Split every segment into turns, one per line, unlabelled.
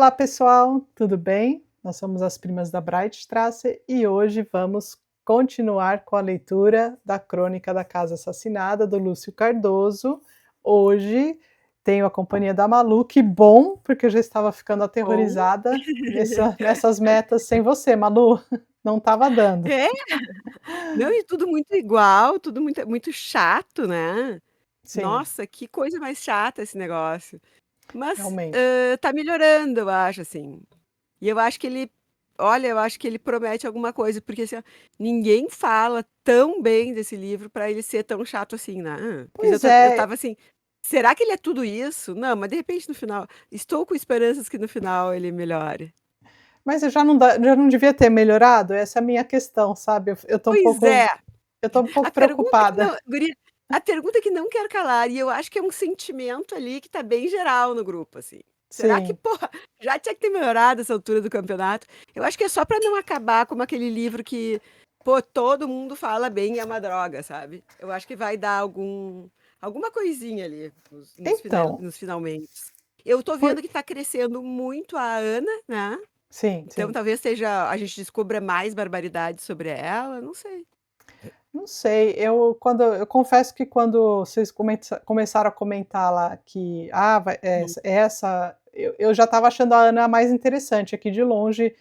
Olá, pessoal, tudo bem? Nós somos as Primas da Breitstraße e hoje vamos continuar com a leitura da Crônica da Casa Assassinada, do Lúcio Cardoso. Hoje tenho a companhia da Malu, que bom, porque eu já estava ficando
Bom.
aterrorizada nessas metas sem você, Malu, não estava dando.
É, não, e tudo muito igual, tudo muito chato, né.
Sim,
Nossa, que coisa mais chata esse negócio. Mas,
realmente.
tá melhorando, eu acho, assim. E eu acho que ele olha, eu acho que ele promete alguma coisa, porque, assim, ó, ninguém fala tão bem desse livro pra ele ser tão chato assim, né. Quer dizer,
Pois
eu
é,
estava assim: "Será que ele é tudo isso? Não, mas de repente no final estou com esperanças que no final ele melhore".
mas eu já não devia ter melhorado? Essa é a minha questão, sabe? Eu tô um
Pois é.
pouco, eu tô um pouco
A pergunta que
preocupada.
não guria, a pergunta que não quer calar, e eu acho que é um sentimento ali que tá bem geral no grupo, assim. Será que,
Sim.
porra, já tinha que ter melhorado essa altura do campeonato? Eu acho que é só pra não acabar como aquele livro que, pô, todo mundo fala bem e é uma droga, sabe. Eu acho que vai dar alguma coisinha ali
Então,
nos finalmentes. Eu tô
por
vendo que tá crescendo muito a Ana, né,
sim,
então
sim.
talvez seja a gente descubra mais barbaridades sobre ela, não sei.
Não sei, eu confesso que quando vocês começaram a comentar lá que, vai
Uhum.
essa eu já estava achando a Ana a mais interessante aqui de longe,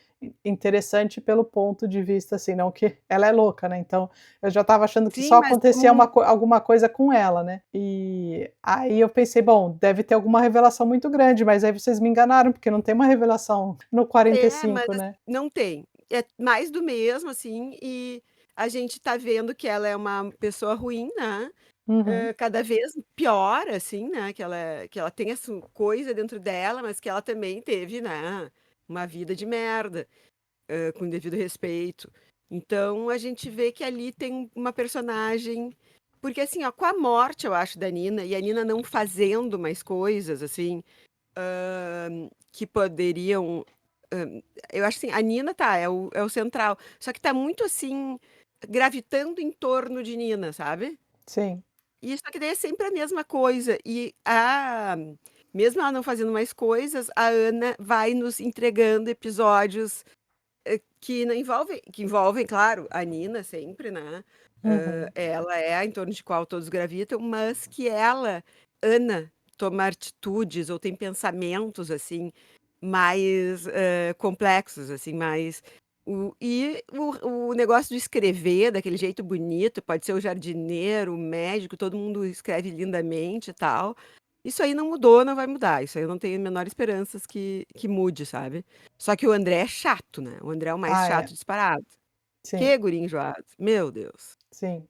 interessante pelo ponto de vista, assim, não que ela é louca, né, então eu já estava achando que
Sim,
só
mas
acontecia
como
alguma coisa com ela, né. E aí eu pensei: "Bom, deve ter alguma revelação muito grande", mas aí vocês me enganaram, porque não tem uma revelação no
é, mas
45,
assim,
né.
não tem. É mais do mesmo, assim, e a gente tá vendo que ela é uma pessoa ruim, né,
Uhum,
cada vez pior, assim, né, que ela tem essa coisa dentro dela, mas que ela também teve, né, uma vida de merda, com devido respeito. Então a gente vê que ali tem uma personagem porque assim, ó, com a morte, eu acho, da Nina, e a Nina não fazendo mais coisas, assim, que poderiam, eu acho assim, a Nina tá, é o central, só que tá muito, assim, gravitando em torno de Nina, sabe.
sim.
E só que daí é sempre a mesma coisa, e a mesmo ela não fazendo mais coisas, a Ana vai nos entregando episódios, que envolvem, claro, a Nina sempre, né,
Uhum.
ela é em torno de qual todos gravitam, mas que ela, Ana, toma atitudes ou tem pensamentos, assim, mais, complexos, assim, mais o negócio de escrever daquele jeito bonito, pode ser o jardineiro, o médico, todo mundo escreve lindamente e tal. Isso aí não mudou, não vai mudar, isso aí eu não tenho a menor esperanças que mude, sabe. Só que o André é chato, né, o André é o mais
Ah,
chato
é.
disparado.
Sim,
Que guri enjoado, meu Deus.
sim.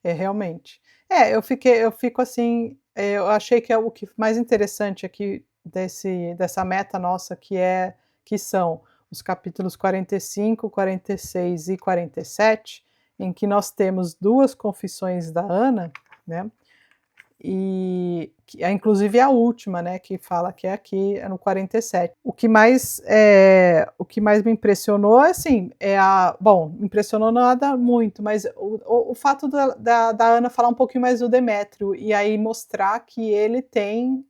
É, realmente. Eu fico assim, eu achei que é o que mais interessante aqui dessa meta nossa, que são os capítulos 45, 46 e 47, em que nós temos 2 confissões da Ana, né, e que é inclusive a última, né, que fala que é aqui, é no 47. O que mais me impressionou, assim, impressionou nada muito, mas o fato da Ana falar um pouquinho mais do Demétrio, e aí mostrar que ele tem,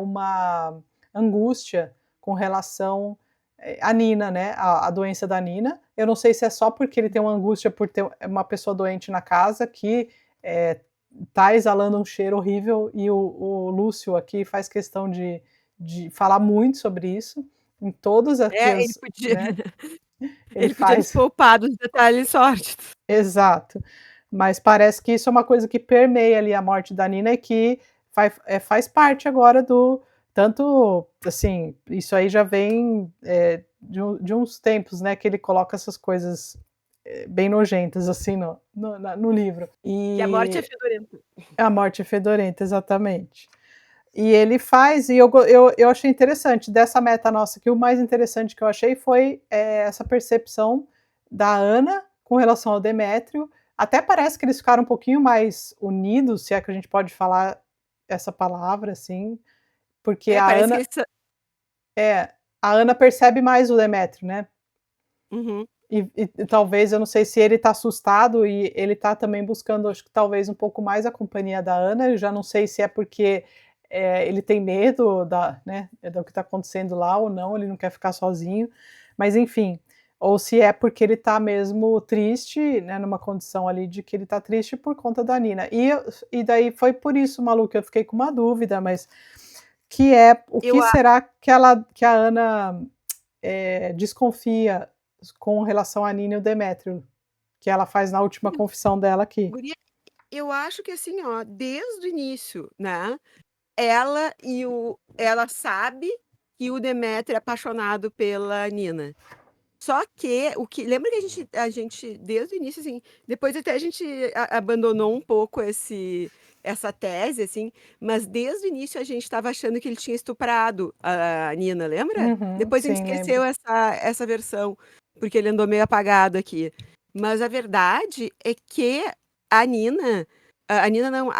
uma angústia com relação, à Nina, né, a doença da Nina. Eu não sei se é só porque ele tem uma angústia por ter uma pessoa doente na casa que, eh, tá exalando um cheiro horrível e o Lúcio aqui faz questão de falar muito sobre isso, em todos aqui
É, ele
as,
podia
né, ele
ele podia nos
faz
poupar dos detalhes sórdidos.
exato. Mas parece que isso é uma coisa que permeia ali a morte da Nina e que faz parte agora do tanto, assim, isso aí já vem, de uns tempos, né, que ele coloca essas coisas, bem nojentas, assim, no livro.
Que a morte é
E
fedorenta.
a morte fedorenta, exatamente. E ele faz, e eu achei interessante dessa meta nossa, que o mais interessante que eu achei foi, essa percepção da Ana com relação ao Demétrio. Até parece que eles ficaram um pouquinho mais unidos, se é que a gente pode falar essa palavra, assim, porque
É, parece que eles sa
é, a Ana percebe mais o Demétrio, né.
uhum.
E talvez, eu não sei se ele tá assustado e ele tá também buscando, acho que talvez um pouco mais a companhia da Ana, eu já não sei se é porque ele tem medo né, do que está acontecendo lá ou não, ele não quer ficar sozinho, mas enfim, ou se é porque ele está mesmo triste, né, numa condição ali de que ele está triste por conta da Nina. E daí foi por isso, Malu, que eu fiquei com uma dúvida, mas que é o
Eu
que será que a Ana desconfia com relação a Nina e o Demétrio, que ela faz na última confissão dela aqui.
guria, eu acho que assim, ó, desde o início, né, ela sabe que o Demétrio é apaixonado pela Nina. Só que lembra que a gente desde o início, assim, depois até a gente abandonou um pouco essa tese, assim, mas desde o início a gente estava achando que ele tinha estuprado a Nina, lembra?
Uhum,
Depois a gente
sim,
esqueceu
lembro.
essa versão, porque ele andou meio apagado aqui. Mas a verdade é que a Nina, a Nina não,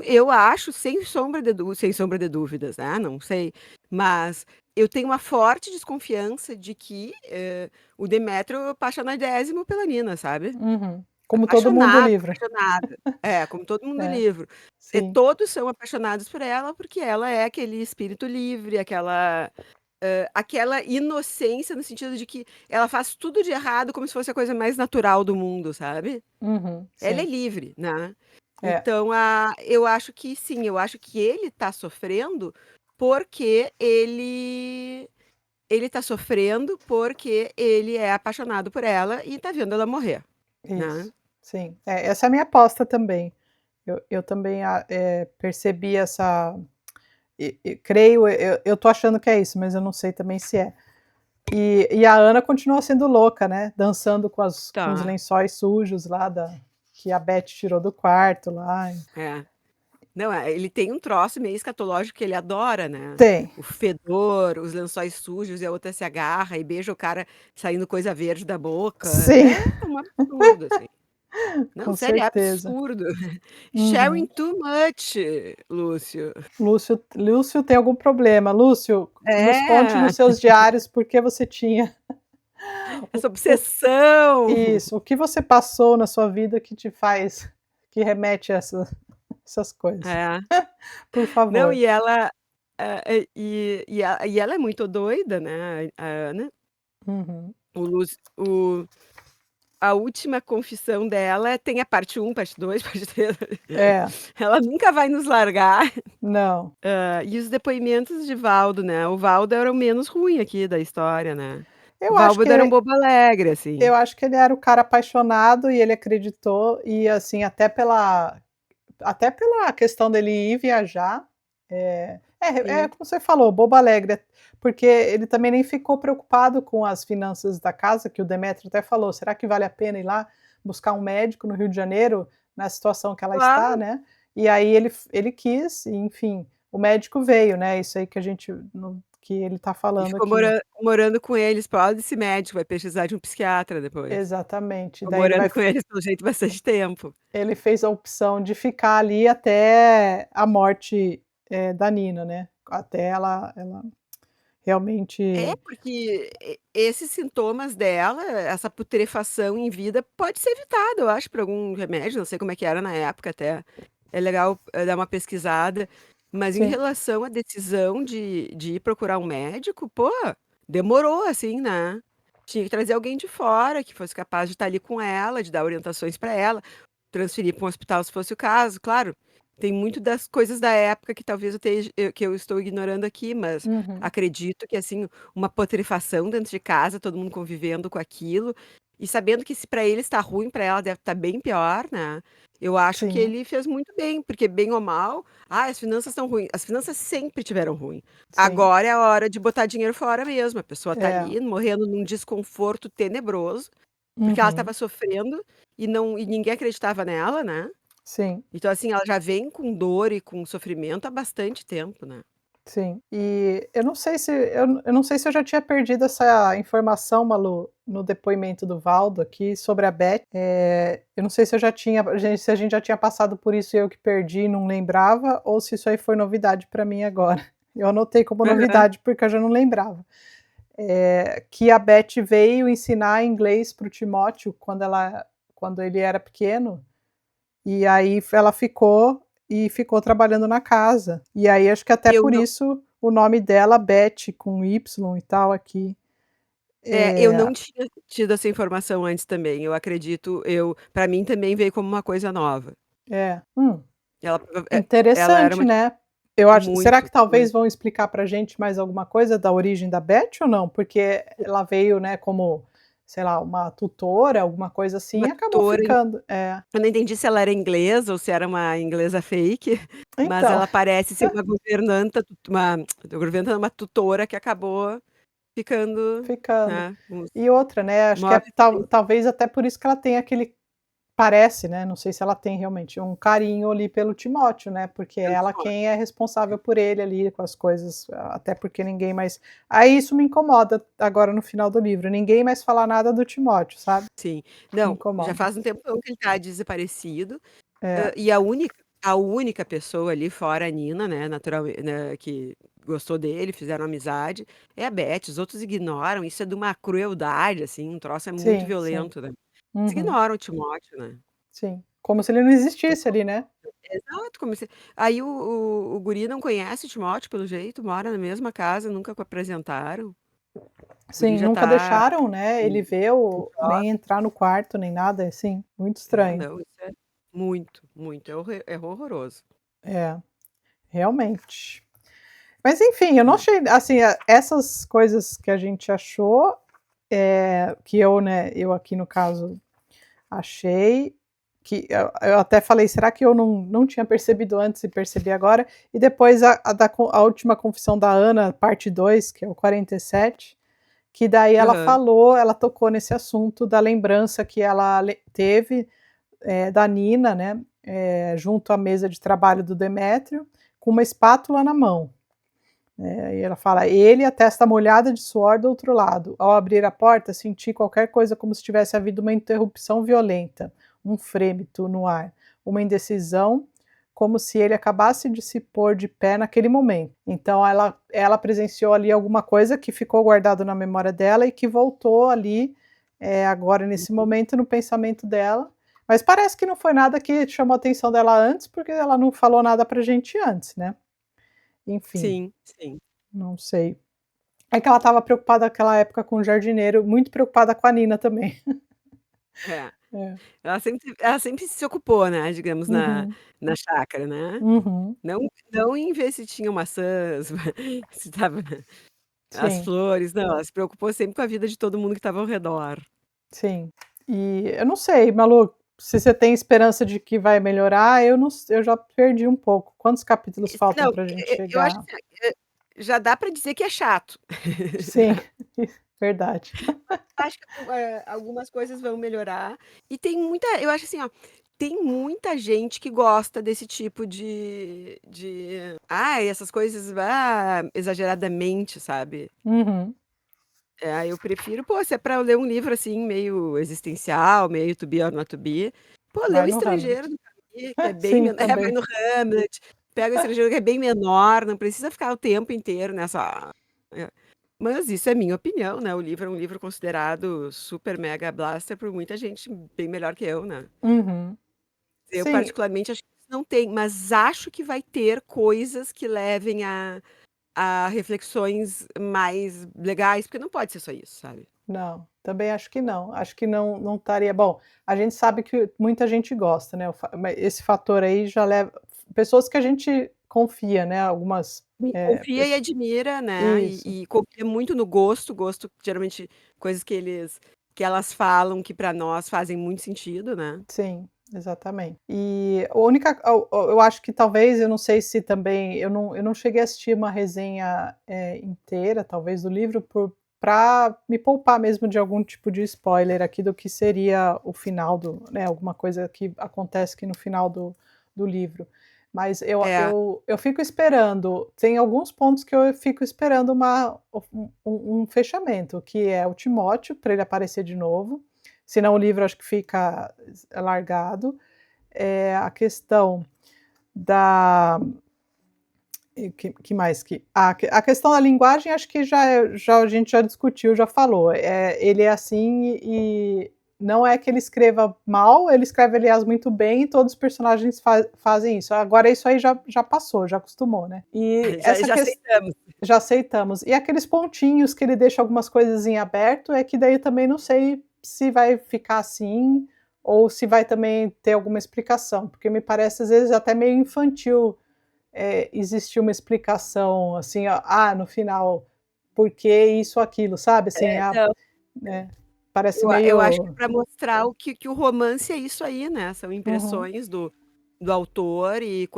eu acho, sem sombra de dúvidas, né? Não sei, mas eu tenho uma forte desconfiança de que o Demétrio é apaixonadésimo pela Nina, sabe?
Uhum. Como todo mundo
Apaixonado,
livre.
apaixonado. É, como todo mundo do
É,
livro.
sim.
Todos são apaixonados por ela porque ela é aquele espírito livre, aquela inocência no sentido de que ela faz tudo de errado como se fosse a coisa mais natural do mundo, sabe?
Uhum,
Ela é
sim.
livre, né?
É,
Então, eu acho que sim, eu acho que ele tá sofrendo porque ele tá sofrendo porque ele é apaixonado por ela e tá vendo ela morrer, né?
isso. Sim. Essa é a minha aposta também. Eu também percebi essa. Creio, eu tô achando que é isso, mas eu não sei também se é. E a Ana continua sendo louca, né? Dançando com os
Tá.
lençóis sujos lá que a Beth tirou do quarto lá.
É. Não, ele tem um troço meio escatológico que ele adora, né?
Tem,
O fedor, os lençóis sujos e a outra se agarra e beija o cara saindo coisa verde da boca.
sim,
É um absurdo, assim. Não,
com
sério, é
certeza.
absurdo. Sharing
Uhum.
too much, Lúcio.
Lúcio tem algum problema. Lúcio, nos conte
É,
nos seus diários por que você tinha o
essa
o
obsessão.
isso, o que você passou na sua vida que te faz que remete a essas coisas.
É.
Por
Não,
favor.
e ela, e ela é muito doida, né, a Ana.
Uhum.
O Lúcio, a última confissão dela tem a parte um, parte 2, parte 3.
É,
Ela nunca vai nos largar.
não.
E os depoimentos de Valdo, né, o Valdo era o menos ruim aqui da história, né. O
Eu acho que
Valdo era um bobo alegre, assim.
eu acho que ele era o cara apaixonado e ele acreditou e, assim, até pela questão dele ir viajar, é
Sim.
como você falou, bobo alegre, porque ele também nem ficou preocupado com as finanças da casa, que o Demétrio até falou: "Será que vale a pena ir lá buscar um médico no Rio de Janeiro, na situação que ela está,
Claro.
né?". E aí ele quis e, enfim, o médico veio, né, isso aí que a gente que ele está
E
falando
ficou
aqui.
morando com eles, pobre desse médico, vai precisar de um psiquiatra depois.
Exatamente,
Ficou
daí
morando com eles, pelo jeito, bastante tempo.
ele fez a opção de ficar ali até a morte, da Nina, né, até ela
É,
realmente
porque esses sintomas dela, essa putrefação em vida, pode ser evitada, eu acho, por algum remédio, não sei como é que era na época até. É legal, dar uma pesquisada. Mas em
sim,
relação à decisão de ir procurar um médico, pô, demorou, assim, né. Tinha que trazer alguém de fora que fosse capaz de estar ali com ela, de dar orientações para ela, transferir para um hospital se fosse o caso. Claro, tem muito das coisas da época que talvez que eu estou ignorando aqui, mas
uhum,
acredito que, assim, uma putrefação dentro de casa, todo mundo convivendo com aquilo, e sabendo que se para ele está ruim, para ela deve estar bem pior, né. Eu acho que
sim,
ele fez muito bem, porque bem ou mal, as finanças estão ruins. As finanças sempre tiveram ruim.
sim,
Agora é a hora de botar dinheiro fora mesmo. A pessoa tá
é,
ali morrendo num desconforto tenebroso, porque ela
uhum,
estava sofrendo e ninguém acreditava nela, né.
sim,
Então, assim, ela já vem com dor e com sofrimento há bastante tempo, né.
sim. E eu não sei se eu já tinha perdido essa informação, Malu, no depoimento do Valdo aqui sobre a Beth, eu não sei se a gente já tinha passado por isso e eu que perdi e não lembrava, ou se isso aí foi novidade para mim agora. Eu anotei como
Aham.
novidade, porque eu já não lembrava. Que a Beth veio ensinar inglês para o Timóteo quando ele era pequeno, e aí ela ficou e ficou trabalhando na casa. E aí acho que até
Eu
por
não
isso o nome dela, Beth, com Y e tal aqui.
eu
É,
não tinha tido essa informação antes também, eu acredito pra mim também veio como uma coisa nova.
é.
Ela ela era
Interessante,
uma
né. Eu acho, será
muito,
que talvez
muito.
vão explicar pra gente mais alguma coisa da origem da Beth ou não? Porque ela veio, né, como, sei lá, uma tutora, alguma coisa assim,
Uma
e acabou
tutora
ficando. É.
eu não entendi se ela era inglesa ou se era uma inglesa fake, mas
Então,
ela parece ser uma governanta, uma tutora que acabou ficando,
ficando.
né, uns
E outra, né, acho que é
9
talvez até por isso que ela tem aquele, parece, né, não sei se ela tem realmente um carinho ali pelo Timóteo, né, porque é
pelo
ela
Timóteo.
quem é responsável por ele ali com as coisas, até porque ninguém mais, aí isso me incomoda agora no final do livro, ninguém mais falar nada do Timóteo, sabe,
Sim.
me
Não, já
incomoda.
faz um tempão que ele tá desaparecido,
É,
e a única pessoa ali, fora a Nina, né, né, que gostou dele, fizeram amizade, é a Beth, os outros ignoram, isso é de uma crueldade, assim, um troço é muito
sim, sim.
violento, né. Eles
Uhum,
ignoram o Timóteo, né.
sim. Como se ele não existisse ali, né.
Exato, comecei aí o guri não conhece o Timóteo, pelo jeito, mora na mesma casa, nunca co apresentaram. O guri
Sim,
já
nunca
tá
deixaram, né, ele ver
com
o nem
troço.
entrar no quarto nem nada, assim, muito estranho.
Não, isso é muito, muito, é horroroso.
É, realmente. Mas enfim, eu não
É.
achei, assim, essas coisas que a gente achou, que eu, né, eu aqui no caso achei, que eu até falei: "Será que eu não tinha percebido antes e percebi agora?". E depois a última confissão da Ana, parte 2, que é o 47, que daí ela
Aham.
falou, ela tocou nesse assunto da lembrança que ela teve, da Nina, né, junto à mesa de trabalho do Demétrio, com uma espátula na mão. E ela fala: "Ele, a testa molhada de suor do outro lado. Ao abrir a porta, senti qualquer coisa como se tivesse havido uma interrupção violenta, um frêmito no ar, uma indecisão, como se ele acabasse de se pôr de pé naquele momento". Então ela presenciou ali alguma coisa que ficou guardado na memória dela e que voltou ali, agora nesse momento no pensamento dela, mas parece que não foi nada que chamou a atenção dela antes, porque ela não falou nada pra gente antes, né. Enfim,
Sim, sim.
não sei. É que ela estava preocupada naquela época com o jardineiro, muito preocupada com a Nina também.
É.
É.
Ela sempre se ocupou, né, digamos, na
Uhum,
na chácara, né.
uhum.
Não não em ver se tinha maçãs, se estava as
Sim,
flores, não, ela se preocupou sempre com a vida de todo mundo que estava ao redor.
sim. E eu não sei, Malu, se você tem esperança de que vai melhorar, eu não s eu já perdi um pouco. Quantos capítulos faltam
Não,
pra gente
eu acho
chegar?
assim, já dá pra dizer que é chato.
Sim, verdade.
Acho que algumas coisas vão melhorar, e eu acho assim, ó, tem muita gente que gosta desse tipo essas coisas, exageradamente, sabe.
Uhum.
Eu prefiro, pô, se é pra eu ler um livro, assim, meio existencial, meio To Be or Not to Be, pô, lê
Vai
O
no
Estrangeiro
Hamlet.
do Camus, que é bem
Sim,
men vai
também.
no Hamlet, pega O Estrangeiro que é bem menor, não precisa ficar o tempo inteiro nessa mas isso é minha opinião, né, o livro é um livro considerado super mega blaster por muita gente bem melhor que eu, né.
Uhum.
Eu
Sim,
particularmente acho que isso não tem, mas acho que vai ter coisas que levem a reflexões mais legais, porque não pode ser só isso, sabe.
não, também acho que não. Acho que não estaria bom, a gente sabe que muita gente gosta, né, esse fator aí já leva pessoas que a gente confia, né, algumas,
E confia e
pesso
admira, né,
isso,
e confia muito no gosto, geralmente coisas que elas falam que pra nós fazem muito sentido, né.
sim, exatamente. E a única eu acho que talvez, eu não sei se também eu não cheguei a assistir uma resenha, inteira, talvez, do livro pra me poupar mesmo de algum tipo de spoiler aqui do que seria o final do, né, alguma coisa que acontece aqui no final do livro. Mas eu
É,
eu eu fico esperando, tem alguns pontos que eu fico esperando um fechamento, que é o Timóteo, para ele aparecer de novo, senão o livro acho que fica largado. A questão da que mais que a questão da linguagem acho que já a gente já discutiu, já falou, ele é assim e não é que ele escreva mal, ele escreve, aliás, muito bem, e todos os personagens fazem isso. Agora isso aí já passou, já acostumou, né. E
Já
essa
já
ques
aceitamos.
já aceitamos. E aqueles pontinhos que ele deixa algumas coisas em aberto, é que daí eu também não sei se vai ficar assim, ou se vai também ter alguma explicação, porque me parece às vezes até meio infantil, existir uma explicação, assim, no final, por que isso ou aquilo, sabe, assim,
Não,
né, parece
eu acho que é
meio
pra mostrar o que o romance é isso aí, né, são
uhum,
impressões do autor e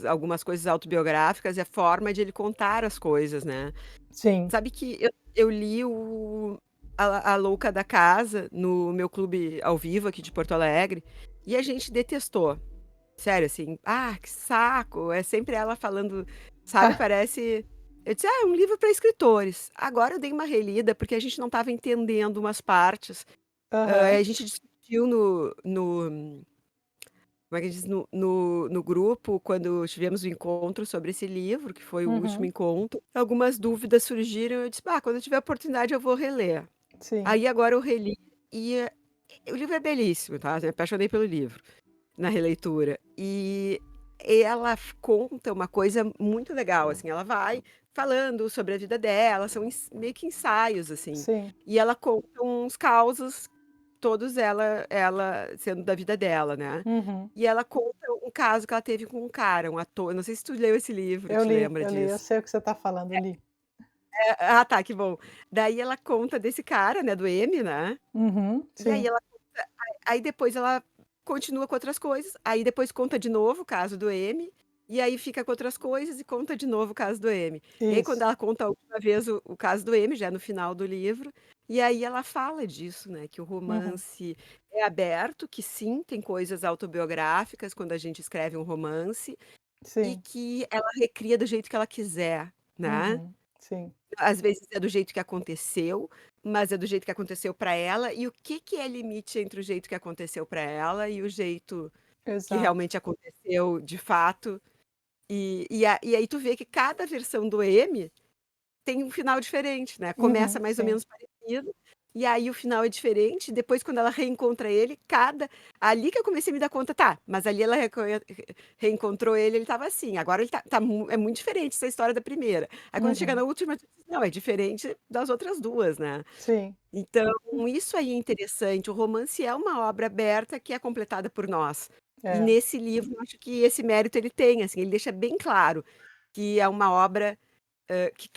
algumas coisas autobiográficas, e a forma de ele contar as coisas, né.
sim.
Sabe que eu li o A Louca da Casa no meu clube ao vivo aqui de Porto Alegre, e a gente detestou. Sério, assim, "Ah, que saco", é sempre ela falando, sabe,
Ah,
parece eu disse: "Ah, é um livro para escritores". Agora eu dei uma relida, porque a gente não estava entendendo umas partes,
aham,
a gente discutiu no como é que diz? No grupo, quando tivemos o encontro sobre esse livro, que foi o último
uhum,
encontro, algumas dúvidas surgiram, eu disse: "Bah, quando eu tiver oportunidade eu vou reler".
sim.
Aí agora eu reli e, o livro é belíssimo, tá, me apaixonei pelo livro, na releitura. E ela conta uma coisa muito legal, assim, ela vai falando sobre a vida dela, são meio que ensaios, assim,
Sim.
e ela conta uns causos, todos ela sendo da vida dela, né.
Uhum.
E ela conta um caso que ela teve com um cara, um ator, não sei se tu leu esse livro, te lembra
Eu li, eu
disso.
sei o que você está falando, eu li.
Tá, que bom. Daí ela conta desse cara, né, do M, né,
Uhum,
e aí
sim,
ela aí depois ela continua com outras coisas, aí depois conta de novo o caso do M, e aí fica com outras coisas e conta de novo o caso do M. E aí quando
isso.
ela conta a última vez o caso do M, já no final do livro, e aí ela fala disso, né, que o
Uhum,
romance é aberto, que sim, tem coisas autobiográficas quando a gente escreve um romance, e
sim.
que ela recria do jeito que ela quiser, né.
Uhum, sim.
Às vezes é do jeito que aconteceu, mas é do jeito que aconteceu para ela, e o que que é limite entre o jeito que aconteceu para ela e o jeito que
Exato.
realmente aconteceu de fato. E aí tu vê que cada versão do M tem um final diferente, né, começa
Uhum,
mais ou
sim.
menos parecido, e aí o final é diferente, depois quando ela reencontra ele, ali que eu comecei a me dar conta, tá, mas ali ela reencontrou ele, ele estava assim, agora ele é muito diferente essa história da primeira. Aí quando chega na
Uhum,
última, tu diz: "Não, é diferente das outras 2, né".
sim.
Então, isso aí é interessante, o romance é uma obra aberta que é completada por nós. E
É,
nesse livro, eu acho que esse mérito ele tem, assim, ele deixa bem claro que é uma obra que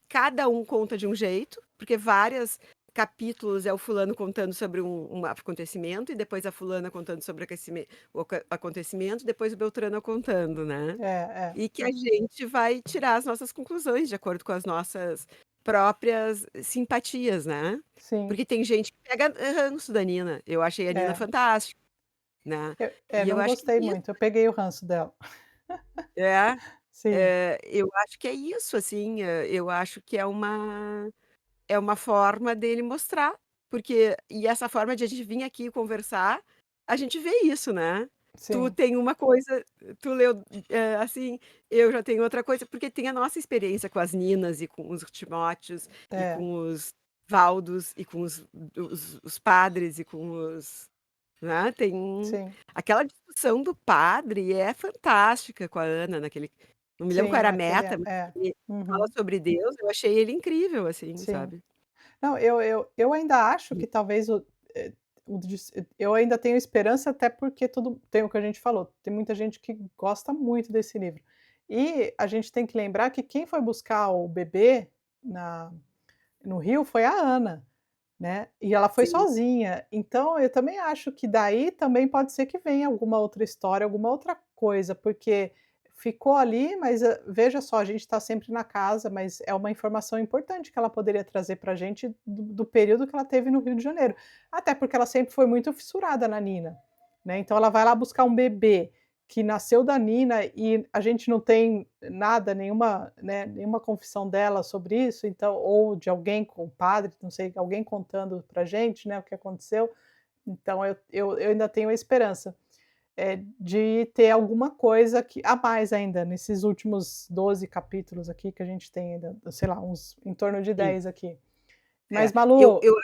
cada um conta de um jeito, porque vários capítulos é o fulano contando sobre um acontecimento, e depois a fulana contando sobre o acontecimento, depois o Beltrano contando, né.
é, é.
E que a gente vai tirar as nossas conclusões de acordo com as nossas próprias simpatias, né.
Sim,
Porque tem gente que pega ranço da Nina, eu achei a Nina
é.
fantástica, né. E eu
Não
acho que
gostei
é isso.
muito, eu peguei o ranço dela.
É.
Sim,
Eu acho que é isso, assim, eu acho que é uma forma dele mostrar, porque essa forma de a gente vir aqui conversar, a gente vê isso, né. Tu
sim.
tem uma coisa, tu leu, assim, eu já tenho outra coisa, porque tem a nossa experiência com as Ninas e com os Timóteos e
É,
com os Valdos e com os padres e com os, né, tem
sim,
aquela discussão do padre é fantástica com a Ana naquele, não me lembro qual
sim,
era a
aquele
meta, mas
é.
ele fala
Uhum,
sobre Deus, eu achei ele incrível, assim,
sim.
sabe.
Não, eu ainda acho que talvez eu ainda tenho esperança, até porque tudo tem o que a gente falou, tem muita gente que gosta muito desse livro. E a gente tem que lembrar que quem foi buscar o bebê na no rio foi a Ana, né, e ela foi
Sim.
sozinha. Então eu também acho que daí também pode ser que venha alguma outra história, alguma outra coisa, porque ficou ali, mas, veja só, a gente está sempre na casa, mas é uma informação importante que ela poderia trazer para a gente do período que ela teve no Rio de Janeiro. Até porque ela sempre foi muito fissurada na Nina, né, então ela vai lá buscar um bebê que nasceu da Nina e a gente não tem nada, nenhuma, né, nenhuma confissão dela sobre isso, então, ou de alguém com o padre, não sei, alguém contando pra gente, né, o que aconteceu. Então eu ainda tenho a esperança, de ter alguma coisa que a mais ainda nesses últimos 12 capítulos aqui que a gente tem ainda, sei lá, uns em torno de
Sim,
10 aqui.
é.
Mas
Eu
Malu,
eu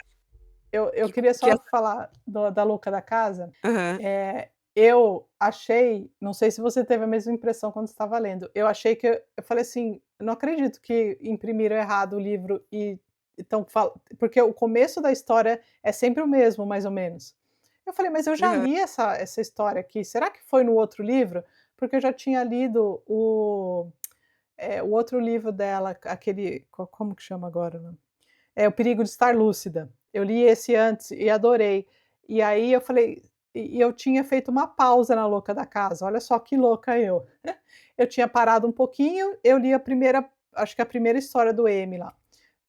eu
Que
queria
que
só falar da Louca da Casa.
aham,
Eu achei, não sei se você teve a mesma impressão quando estava lendo, eu achei que eu falei assim: "Eu não acredito que imprimiram errado o livro e estão porque o começo da história é sempre o mesmo, mais ou menos". Eu falei: "Mas eu já
aham.
li essa história aqui, será que foi no outro livro?". Porque eu já tinha lido o outro livro dela, aquele como que chama agora, né? É O Perigo de Estar Lúcida. Eu li esse antes e adorei. E aí eu falei, eu tinha feito uma pausa na Louca da Casa, olha só que louca eu. Eu tinha parado um pouquinho, eu li a primeira, acho que a primeira história do M lá.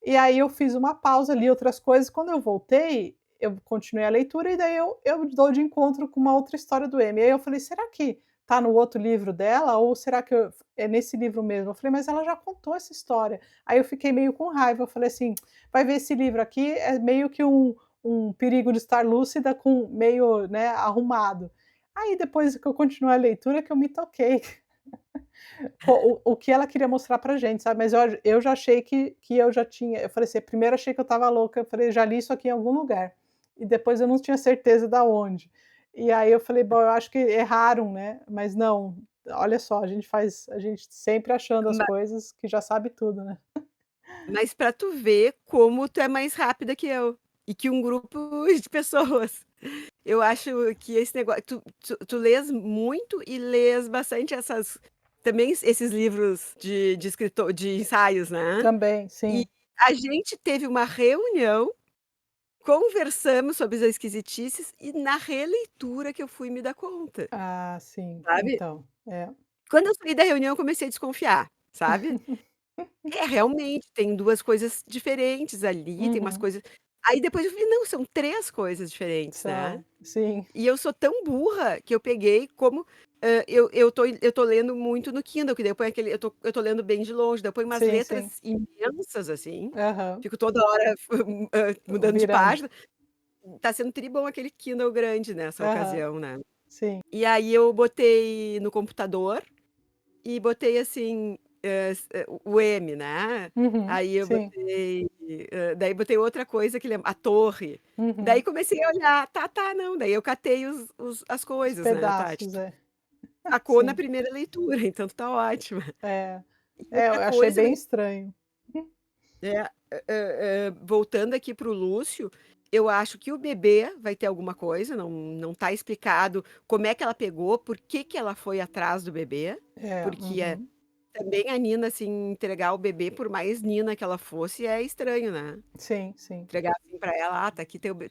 E aí eu fiz uma pausa, li outras coisas, quando eu voltei, eu continuei a leitura e daí eu dou de encontro com uma outra história do M. E aí eu falei: "Será que tá no outro livro dela ou será que é nesse livro mesmo?". Eu falei: "Mas ela já contou essa história". Aí eu fiquei meio com raiva, eu falei assim: "Vai ver esse livro aqui, é meio que um Perigo de Estar Lúcida com meio, né, arrumado". Aí depois que eu continuei a leitura que eu me toquei o que ela queria mostrar pra gente, sabe, mas eu já achei que eu já tinha, eu falei assim, primeiro achei que eu estava louca, eu falei: "Já li isso aqui em algum lugar", e depois eu não tinha certeza da onde. E aí eu falei: "Bom, eu acho que erraram, né", mas não, olha só, a gente sempre achando as
Ma
coisas que já sabe tudo, né.
mas pra tu ver como tu é mais rápida que eu, e que um grupo de pessoas. Eu acho que esse negócio tu lês muito e lês bastante essas também esses livros de escritor de ensaios, né.
Também,
E
sim.
a gente teve uma reunião, conversamos sobre as esquisitices e na releitura que eu fui me dar conta,
Ah, sim,
sabe.
então, é.
Quando eu saí da reunião eu comecei a desconfiar, sabe. É, realmente, tem 2 coisas diferentes ali, tem umas
Uhum.
coisas aí depois eu falei: "Não, são 3 coisas diferentes, né".
São, sim,
E eu sou tão burra que eu peguei como, eu tô lendo muito no Kindle, que daí eu ponho aquele eu tô lendo bem de longe, daí eu ponho umas
sim, sim.
letras imensas, assim,
Aham.
fico toda hora mudando de
Virando.
página. Tá sendo tribom aquele Kindle grande nessa
Aham,
ocasião, né.
sim.
E aí eu botei no computador e botei assim, o M, né.
Uhum,
Aí eu
sim.
botei, daí botei outra coisa que lembra a torre. Daí
Uhum.
comecei a olhar, tá, tá, não, daí eu catei os as
Os
coisas, né, Tati.
pedaços, é.
Sacou na
Sim,
primeira leitura, então tu tá ótima.
é.
E
É, eu
outra
achei
coisa
bem
vai
estranho.
voltando aqui para o Lúcio, eu acho que o bebê vai ter alguma coisa, não tá explicado como é que ela pegou, por que que ela foi atrás do bebê,
É,
porque,
uhum.
também a Nina, assim, entregar o bebê, por mais Nina que ela fosse, é estranho, né.
Sim, sim.
Entregar, assim, pra ela: "Ah, tá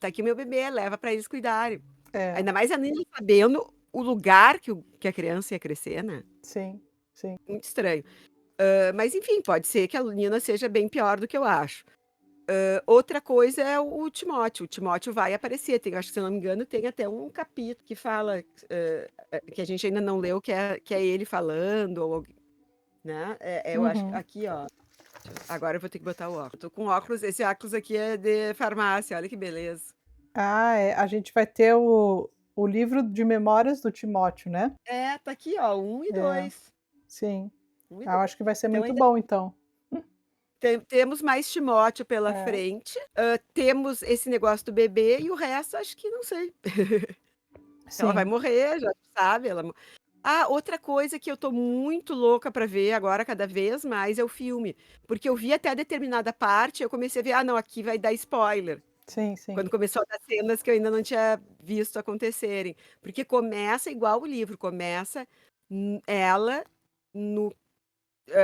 aqui meu bebê, leva pra eles cuidarem".
É,
Ainda mais a Nina sabendo o lugar que a criança ia crescer, né,
sim, sim.
muito estranho. Mas enfim, pode ser que a Nina seja bem pior do que eu acho. Outra coisa é o Timóteo vai aparecer, tem acho que se eu não me engano tem até um capítulo que fala, que a gente ainda não leu, que é ele falando ou alg né, eu acho
Uhum.
aqui ó, agora eu vou ter que botar o óculos, tô com óculos, esse óculos aqui é de farmácia, olha que beleza.
Ah, é, a gente vai ter o livro de memórias do Timóteo, né?
É, tá aqui ó, um e
É,
2,
sim.
1 e
Ah, eu
2.
acho que vai ser
Então
muito
ainda
bom então.
temos mais Timóteo pela
É,
frente, temos esse negócio do bebê e o resto acho que não sei. Ela vai
sim,
morrer, já sabe, outra coisa que eu tô muito louca pra ver agora, cada vez mais, é o filme, porque eu vi até determinada parte, eu comecei a ver: "Ah não, aqui vai dar spoiler",
sim, sim.
quando começou a dar cenas que eu ainda não tinha visto acontecerem, porque começa igual o livro, começa, ela no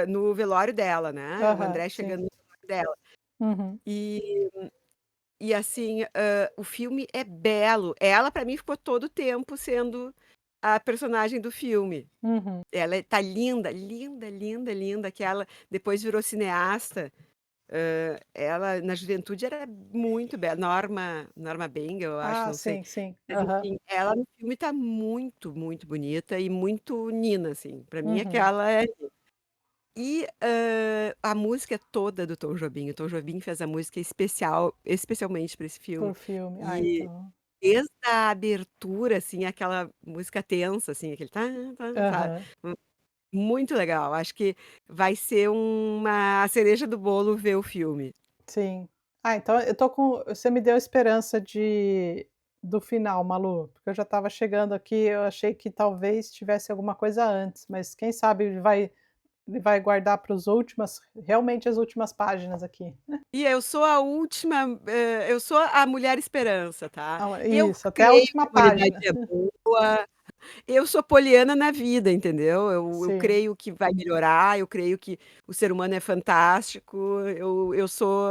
no velório dela, né, o
Aham,
André
sim.
chegando no velório dela.
Uhum,
E assim, o filme é belo, ela pra mim ficou todo o tempo sendo a personagem do filme.
uhum.
Ela tá linda, linda, linda, linda, que ela depois virou cineasta, ela na juventude era muito bela, Norma Beng, eu acho,
Ah,
não sei.
sim, sim.
Mas
Aham.
enfim, ela no filme tá muito, muito bonita e muito Nina, assim, pra mim
Uhum.
aquela é e, a música é toda do Tom Jobim, o Tom Jobim fez a música especialmente pra esse filme.
Por filme. Ah,
E
então.
desde a abertura, assim, aquela música tensa, assim, aquele tan tan, sabe.
Aham.
Muito legal, acho que vai ser uma cereja do bolo ver o filme.
Sim. Ah, então eu tô com você me deu esperança do final, Malu, porque eu já estava chegando aqui, eu achei que talvez tivesse alguma coisa antes, mas quem sabe ele vai guardar para os últimas realmente as últimas páginas aqui.
E eu sou a última, eu sou a mulher esperança, tá.
Ah,
Eu
isso, até a
creio
última
que a humanidade
página.
é boa, eu sou poliana na vida, entendeu. Eu
Sim.
creio que vai melhorar, eu creio que o ser humano é fantástico, eu sou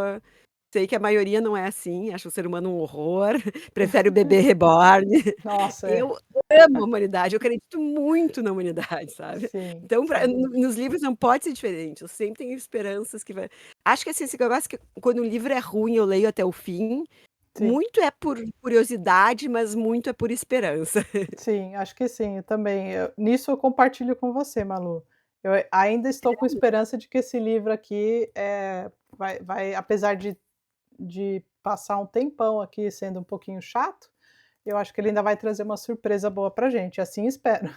sei que a maioria não é assim, acha o ser humano um horror, prefere o bebê reborn.
Nossa, é.
Eu amo a humanidade, eu acredito muito na humanidade, sabe.
Sim,
Então pra
sim,
no nos livros não pode ser diferente, eu sempre tenho esperanças que vai acho que, assim, esse negócio que quando um livro é ruim, eu leio até o fim,
sim.
muito é por curiosidade, mas muito é por esperança.
Sim, acho que sim, eu também. Nisso eu compartilho com você, Malu. Eu ainda estou com esperança de que esse livro aqui, vai apesar de passar um tempão aqui sendo um pouquinho chato, eu acho que ele ainda vai trazer uma surpresa boa pra gente, assim espero.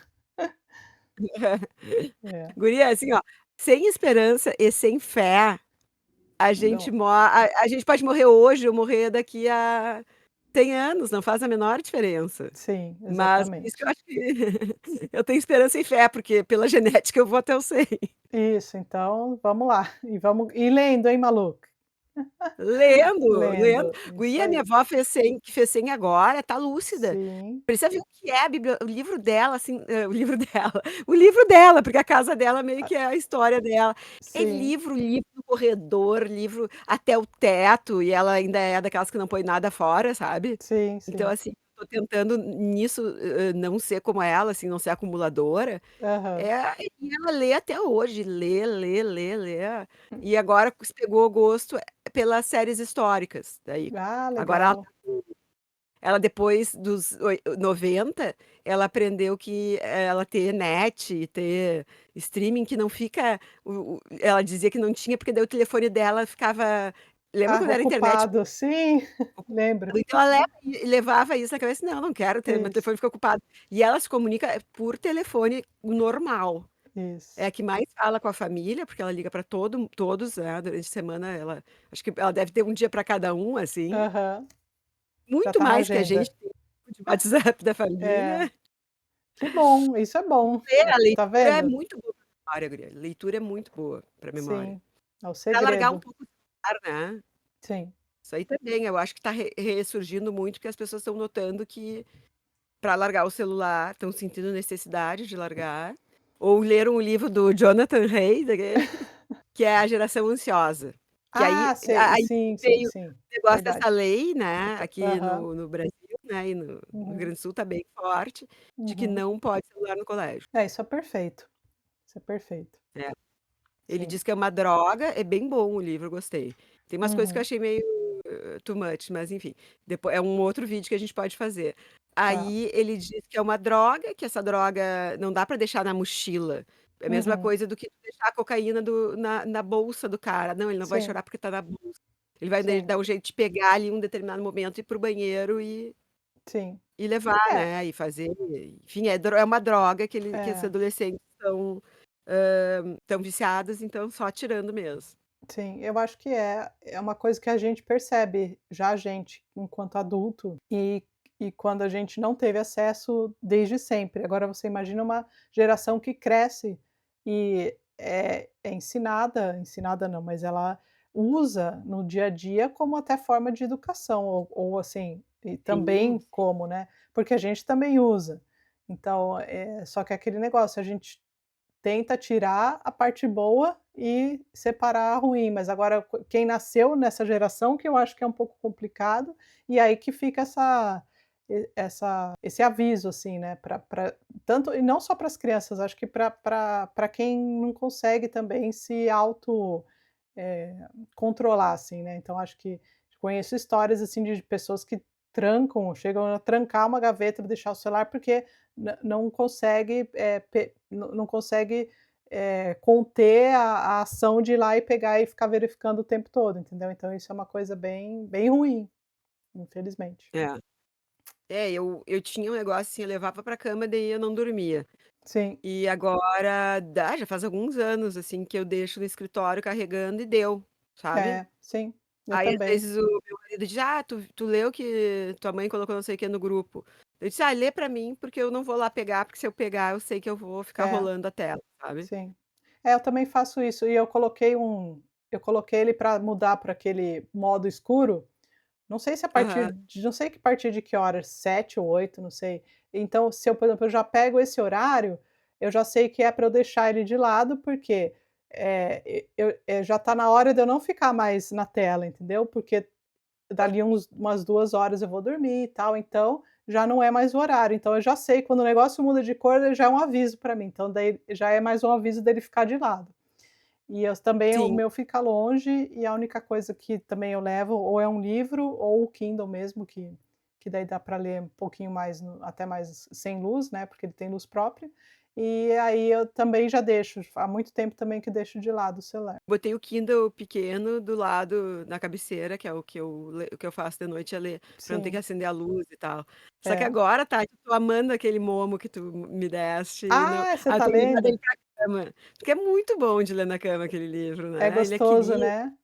É,
Guria, assim, ó, sem esperança e sem fé,
não,
a gente pode morrer hoje ou morrer daqui a 100 anos, não faz a menor diferença.
sim,
Mas por isso que eu
exatamente.
acho que eu tenho esperança e fé, porque pela genética eu vou até o 100.
Isso, então vamos lá, e vamos lendo, hein, Malu?
Lendo, lendo.
Lendo, isso
Guria, minha
aí.
avó fez 100, que fez 100 agora, tá lúcida.
Sim,
Precisa ver o que é a bibli o livro dela, assim, o livro dela, o livro dela, porque a casa dela meio
ah,
que é a história dela. É
sim,
livro, livro no corredor, livro até o teto, e ela ainda é daquelas que não põe nada fora, sabe.
sim,
Então,
sim.
assim, tô tentando nisso, não ser como ela, assim, não ser acumuladora.
Aham.
E ela lê até hoje, lê, lê, lê, lê. E agora se pegou gosto, pelas séries históricas, daí
Ah,
agora
legal.
ela depois dos 90, ela aprendeu que ela ter net, ter streaming que não fica ela dizia que não tinha, porque daí o telefone dela ficava lembra
Ah,
quando era internet
ocupado, sim, lembro.
ocupado? Então ela levava isso na cabeça: "Não, não quero ter meu
Isso,
telefone fica ocupado". E ela se comunica por telefone normal. É
isso.
a que mais fala com a família, porque ela liga para todos, né, durante a semana ela acho que ela deve ter um dia para cada um, assim,
Aham, já
muito
tá na
mais que a gente
agenda.
tem de WhatsApp da
É,
família.
que bom, isso é bom.
A
Tá
leitura é
vendo?
muito boa pra memória, guria. Leitura é muito boa pra memória.
Sim, é o
Pra largar um
segredo.
pouco o celular, né.
Sim.
Isso aí também, eu acho que tá ressurgindo muito, porque as pessoas estão notando que pra largar o celular, estão sentindo necessidade de largar, ou leram o livro do Jonathan Haidt, daquele que é A Geração Ansiosa, que
Ah, sei,
aí
sim, sim,
veio o
sim,
negócio dessa
verdade.
lei, né, aqui
Aham,
no Brasil, né, e no Rio
uhum,
Grande do Sul tá bem forte, de que
uhum.
não pode celular no colégio.
É, isso é perfeito, isso é perfeito.
É. Ele
Sim.
diz que é uma droga, é bem bom o livro, eu gostei. Tem umas coisas que eu
Uhum,
achei meio, too much, mas enfim, depois é um outro vídeo que a gente pode fazer.
tá.
Aí ele diz que é uma droga, que essa droga não dá pra deixar na mochila. É a mesma
Uhum,
coisa do que tu deixar a cocaína na bolsa do cara. Não, ele não vai
sim,
chorar porque tá na bolsa. Ele vai
sim,
dar um jeito de pegar ali em um determinado momento, ir para o banheiro
sim.
e levar,
É,
né, e fazer enfim, é uma droga que esses
é.
adolescentes estão viciados, então só tirando mesmo.
Sim, eu acho que é uma coisa que a gente percebe, já a gente, enquanto adulto, e quando a gente não teve acesso desde sempre. Agora você imagina uma geração que cresce e é ensinada não, mas ela usa no dia a dia como até forma de educação ou assim, e
Sim,
também como, né, porque a gente também usa. Então, só que é aquele negócio, a gente tenta tirar a parte boa e separar a ruim, mas agora quem nasceu nessa geração que eu acho que é um pouco complicado, e aí que fica esse aviso, assim, né, pra tanto e não só para as crianças, acho que para quem não consegue também se controlar, assim, né, então acho que conheço histórias, assim, de pessoas que chegam a trancar uma gaveta para deixar o celular, porque não consegue, não consegue, conter a ação de ir lá e pegar e ficar verificando o tempo todo, entendeu. Então isso é uma coisa bem ruim, infelizmente.
é. É, eu tinha um negócio assim, eu levava pra cama, daí eu não dormia.
Sim,
E agora já faz alguns anos, assim, que eu deixo no escritório carregando e deu, sabe.
sim, Eu
Aí, às
também.
vezes, o meu marido diz: "Ah, tu leu que tua mãe colocou não sei o que no grupo?" Eu disse: "Ah, lê pra mim, porque eu não vou lá pegar, porque se eu pegar, eu sei que eu vou ficar
É,
rolando a tela", sabe.
sim. É, eu também faço isso e eu coloquei ele para mudar para aquele modo escuro, não sei se a partir
Aham.
de não sei que partir de que horas, 7 ou 8, não sei. Então, se eu, por exemplo, eu já pego esse horário, eu já sei que é para eu deixar ele de lado, porque, já está na hora de eu não ficar mais na tela, entendeu? Porque dali umas 2 horas eu vou dormir e tal, então já não é mais o horário. Então eu já sei quando o negócio muda de cor, já é um aviso para mim, então daí já é mais um aviso dele ficar de lado. E eu também o
Sim.
meu fica longe e a única coisa que também eu levo ou é um livro ou o Kindle mesmo que daí dá para ler um pouquinho mais até mais sem luz, né, porque ele tem luz própria. E aí eu também já deixo, há muito tempo também que deixo de lado o celular.
Botei o Kindle pequeno do lado na cabeceira, que é o que eu faço de noite é ler, pra não ter que
Sim,
acender a luz e tal. Só que
é.
agora, Tati, eu tô amando aquele Momo que tu me deste e não
Ah, você
eu
tá
tenho levado
lendo?
ele pra cama, porque é muito bom de ler na cama aquele livro,
É
né, ele
gostoso,
equilibra,
né?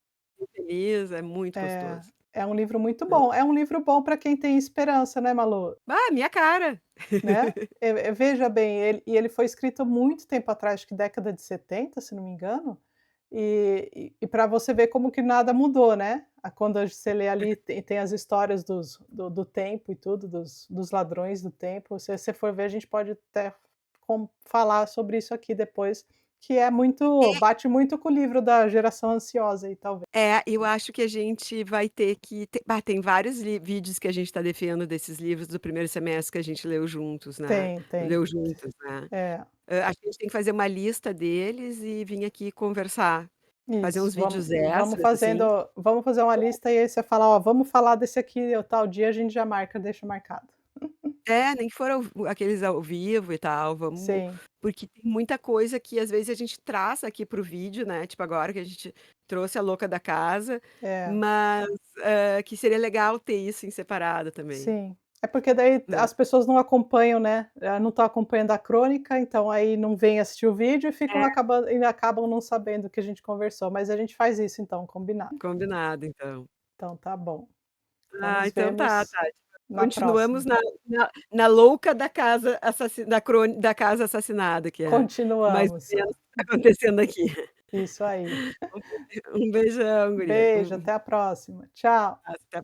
feliz, é muito
É,
gostoso.
é um livro muito bom. É um livro bom para quem tem esperança, né, Malu?
Ah, minha cara.
Né? Veja bem, ele foi escrito muito tempo atrás, acho que década de 70, se não me engano, e pra você ver como que nada mudou, né? Quando você lê ali, tem as histórias do tempo e tudo, dos ladrões do tempo. Se você for ver, a gente pode até falar sobre isso aqui depois, que é muito bate muito com o livro da Geração Ansiosa aí, talvez.
É, eu acho que a gente vai ter que tem vários vídeos que a gente está defendendo desses livros do primeiro semestre que a gente leu juntos, né.
Tem, tem.
Leu juntos, né.
É.
Acho que a gente tem que fazer uma lista deles e vir aqui conversar, fazer
Isso,
uns vídeos extras, assim.
vamos fazer uma lista e aí você fala: "Ó, vamos falar desse aqui o tal dia", a gente já marca, deixa marcado.
É, nem que for aqueles ao vivo e tal, vamos
Sim,
porque tem muita coisa que às vezes a gente traz aqui para o vídeo, né, tipo agora que a gente trouxe a louca da casa,
é,
mas, que seria legal ter isso em separado também,
sim. É porque daí
né.
as pessoas não acompanham, né, não estão acompanhando a crônica, então aí não vêm assistir o vídeo e ficam
É,
acabando e acabam não sabendo o que a gente conversou, mas a gente faz isso então, combinado.
combinado então.
Então tá bom. Então
Ah,
nos
então tá,
vemos
Tati.
na
Continuamos
próxima.
na louca da casa da casa assassinada, que é mais ou
Continuamos.
menos o que tá acontecendo aqui.
Isso aí.
Um beijão, guria.
Beijo, até a próxima. Tchau.
Até